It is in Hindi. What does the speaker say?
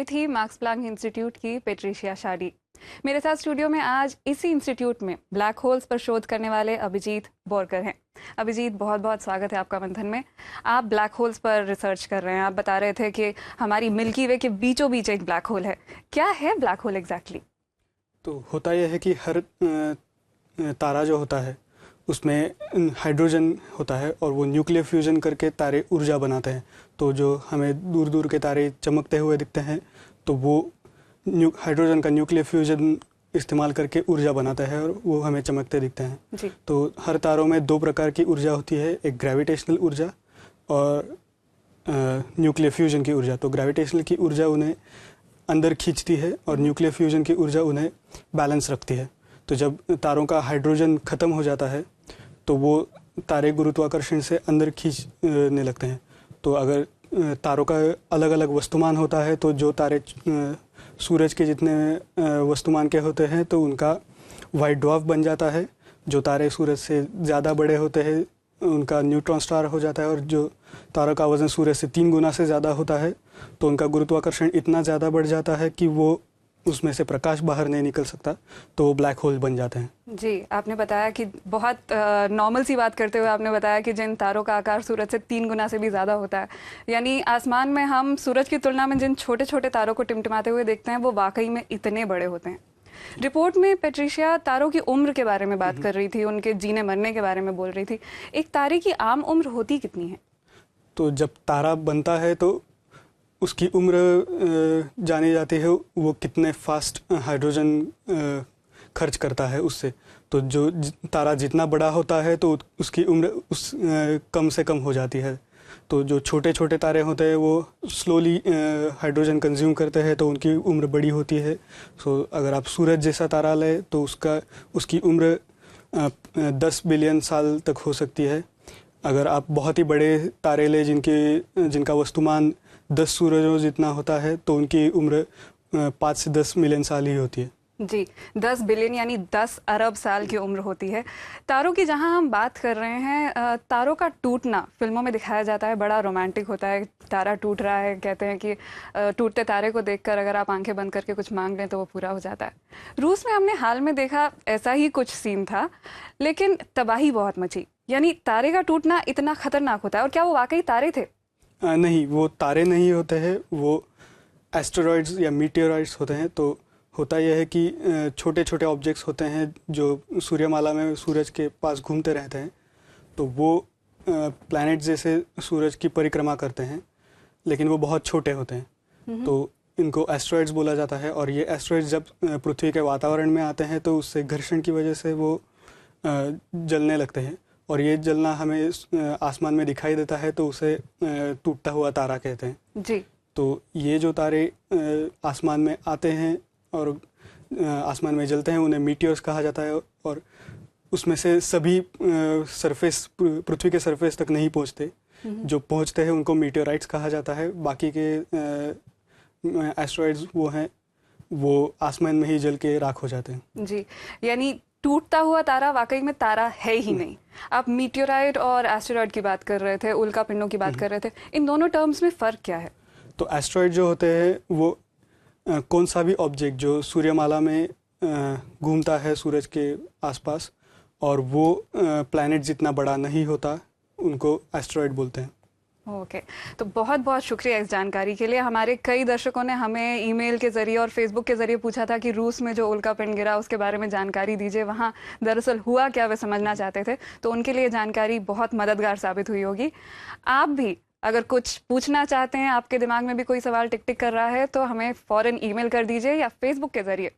ये थी मैक्स प्लैंक इंस्टीट्यूट की पेट्रिशिया शाडी। मेरे साथ स्टूडियो में आज इसी इंस्टीट्यूट में ब्लैक होल्स पर शोध करने वाले अभिजीत बोरकर हैं। अभिजीत, बहुत बहुत स्वागत है आपका मंथन में। आप ब्लैक होल्स पर रिसर्च कर रहे हैं। आप बता रहे थे कि हमारी मिल्की वे के बीचों बीच एक ब्लैक होल है। क्या है ब्लैक होल एग्जैक्टली? तो होता यह है कि हर तारा जो होता है उसमें हाइड्रोजन होता है और वो न्यूक्लियर फ्यूजन करके तारे ऊर्जा बनाते हैं। तो जो हमें दूर दूर के तारे चमकते हुए दिखते हैं तो वो हाइड्रोजन का न्यूक्लियर फ्यूजन इस्तेमाल करके ऊर्जा बनाता है और वो हमें चमकते दिखते हैं जी। तो हर तारों में दो प्रकार की ऊर्जा होती है, एक ग्रेविटेशनल ऊर्जा और न्यूक्लियर फ्यूजन की ऊर्जा। तो ग्रेविटेशनल की ऊर्जा उन्हें अंदर खींचती है और न्यूक्लियर फ्यूजन की ऊर्जा उन्हें बैलेंस रखती है। तो जब तारों का हाइड्रोजन ख़त्म हो जाता है तो वो तारे गुरुत्वाकर्षण से अंदर खींचने लगते हैं। तो अगर तारों का अलग अलग वस्तुमान होता है तो जो तारे सूरज के जितने वस्तुमान के होते हैं तो उनका वाइट ड्वार्फ बन जाता है। जो तारे सूरज से ज़्यादा बड़े होते हैं उनका न्यूट्रॉन स्टार हो जाता है और जो तारों का वज़न सूरज से 3 गुना से ज़्यादा होता है तो उनका गुरुत्वाकर्षण इतना ज़्यादा बढ़ जाता है कि वो उसमें से प्रकाश बाहर नहीं निकल सकता, तो वो ब्लैक होल बन जाते हैं। जी, आपने बताया कि बहुत नॉर्मल सी बात करते हुए आपने बताया कि जिन तारों का आकार सूरज से 3 गुना से भी ज़्यादा होता है, यानी आसमान में हम सूरज की तुलना में जिन छोटे छोटे तारों को टिमटिमाते हुए देखते हैं वो वाकई में इतने बड़े होते हैं। रिपोर्ट में पेट्रिशिया तारों की उम्र के बारे में बात कर रही थी, उनके जीने मरने के बारे में बोल रही थी। एक तारे की आम उम्र होती कितनी है? तो जब तारा बनता है तो उसकी उम्र जानी जाती है, वो कितने फास्ट हाइड्रोजन खर्च करता है उससे। तो जो तारा जितना बड़ा होता है तो उसकी उम्र कम से कम हो जाती है। तो जो छोटे छोटे तारे होते हैं वो स्लोली हाइड्रोजन कंज्यूम करते हैं तो उनकी उम्र बड़ी होती है। सो अगर आप सूरज जैसा तारा लें तो उसकी उम्र 10 बिलियन साल तक हो सकती है। अगर आप बहुत ही बड़े तारे लें जिनका वस्तुमान 10 सूरजों जितना होता है तो उनकी उम्र 5 से 10 मिलियन साल ही होती है। जी, 10 बिलियन यानी 10 अरब साल की उम्र होती है। तारों की जहां हम बात कर रहे हैं, तारों का टूटना फिल्मों में दिखाया जाता है, बड़ा रोमांटिक होता है। तारा टूट रहा है, कहते हैं कि टूटते तारे को देखकर अगर आप आंखें बंद करके कुछ मांग लें तो वो पूरा हो जाता है। रूस में हमने हाल में देखा ऐसा ही कुछ सीन था, लेकिन तबाही बहुत मची। यानी तारे का टूटना इतना खतरनाक होता है। और क्या वो वाकई तारे थे? नहीं, वो तारे नहीं होते हैं, वो एस्टेरॉइड्स या मीटियोराइड्स होते हैं। तो होता यह है कि छोटे छोटे ऑब्जेक्ट्स होते हैं जो सूर्यमाला में सूरज के पास घूमते रहते हैं। तो वो प्लैनेट जैसे सूरज की परिक्रमा करते हैं, लेकिन वो बहुत छोटे होते हैं। तो इनको एस्टेरॉइड्स बोला जाता है। और ये एस्टेरॉइड्स जब पृथ्वी के वातावरण में आते हैं तो उससे घर्षण की वजह से वो जलने लगते हैं और ये जलना हमें आसमान में दिखाई देता है तो उसे टूटता हुआ तारा कहते हैं जी। तो ये जो तारे आसमान में आते हैं और आसमान में जलते हैं उन्हें मीटियोर्स कहा जाता है। और उसमें से सभी पृथ्वी के सरफेस तक नहीं पहुंचते। जो पहुंचते हैं उनको मीटियोराइट्स कहा जाता है। बाकी के एस्टेरॉइड्स वो आसमान में ही जल के राख हो जाते हैं। जी, यानी टूटता हुआ तारा वाकई में तारा है ही नहीं। आप मीटियोराइट और एस्टेरॉइड की बात कर रहे थे, उल्का पिंडों की बात कर रहे थे। इन दोनों टर्म्स में फ़र्क क्या है? तो एस्टेरॉइड जो होते हैं वो कौन सा भी ऑब्जेक्ट जो सूर्यमाला में घूमता है सूरज के आसपास और वो प्लैनेट जितना बड़ा नहीं होता, उनको एस्टेरॉइड बोलते हैं। ओके, तो बहुत बहुत शुक्रिया इस जानकारी के लिए। हमारे कई दर्शकों ने हमें ईमेल के ज़रिए और फेसबुक के ज़रिए पूछा था कि रूस में जो उल्का पिंड गिरा उसके बारे में जानकारी दीजिए, वहाँ दरअसल हुआ क्या, वे समझना चाहते थे। तो उनके लिए जानकारी बहुत मददगार साबित हुई होगी। आप भी अगर कुछ पूछना चाहते हैं, आपके दिमाग में भी कोई सवाल टिक टिक कर रहा है, तो हमें फ़ौरन ईमेल कर दीजिए या फेसबुक के ज़रिए